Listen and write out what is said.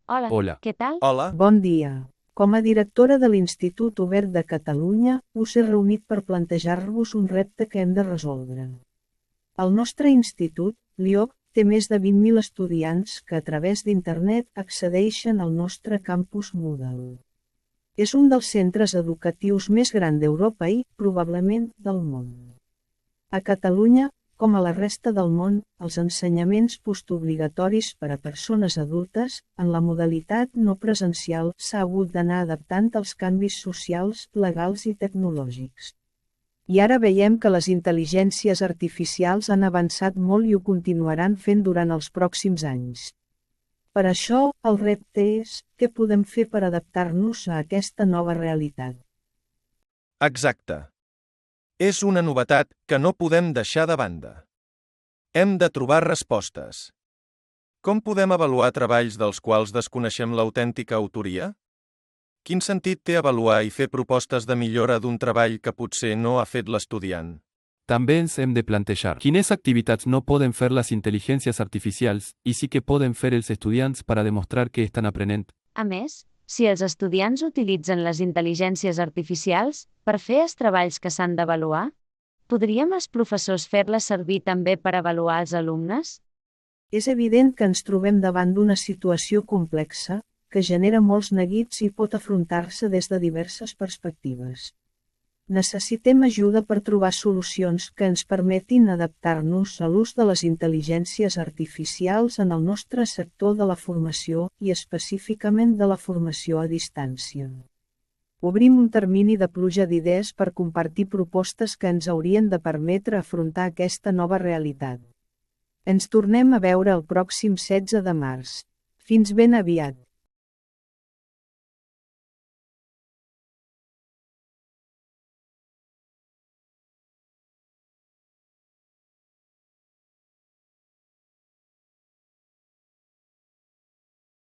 Hola, Hola. què tal? Hola, Bon dia. Com a directora de l'Institut Obert de Catalunya, us he reunit per plantejar-vos un repte que hem de resoldre. El nostre institut, l'IOC, té més de 20.000 estudiants que a través d'Internet accedeixen al nostre campus Moodle. És un dels centres educatius més grans d'Europa i, probablement, del món. A Catalunya, com a la resta del món, els ensenyaments postobligatoris per a persones adultes, en la modalitat no presencial, s'ha hagut d'anar adaptant als canvis socials, legals i tecnològics. I ara veiem que les intel·ligències artificials han avançat molt i ho continuaran fent durant els pròxims anys. Per això, el repte és, què podem fer per adaptar-nos a aquesta nova realitat? exacte. És una novetat que no podem deixar de banda. Hem de trobar respostes. Com podem avaluar treballs dels quals desconeixem l'autèntica autoria? Quin sentit té avaluar i fer propostes de millora d'un treball que potser no ha fet l'estudiant? També ens hem de plantejar quines activitats no poden fer les intel·ligències artificials i sí que poden fer els estudiants per a demostrar que estan aprenent. A més, si els estudiants utilitzen les intel·ligències artificials per fer els treballs que s'han d'avaluar, podríem els professors fer-les servir també per avaluar els alumnes? És evident que ens trobem davant d'una situació complexa, que genera molts neguits i pot afrontar-se des de diverses perspectives. Necessitem ajuda per trobar solucions que ens permetin adaptar-nos a l'ús de les intel·ligències artificials en el nostre sector de la formació i específicament de la formació a distància. Obrim un termini de pluja d'idees per compartir propostes que ens haurien de permetre afrontar aquesta nova realitat. Ens tornem a veure el pròxim 16 de març. Fins ben aviat.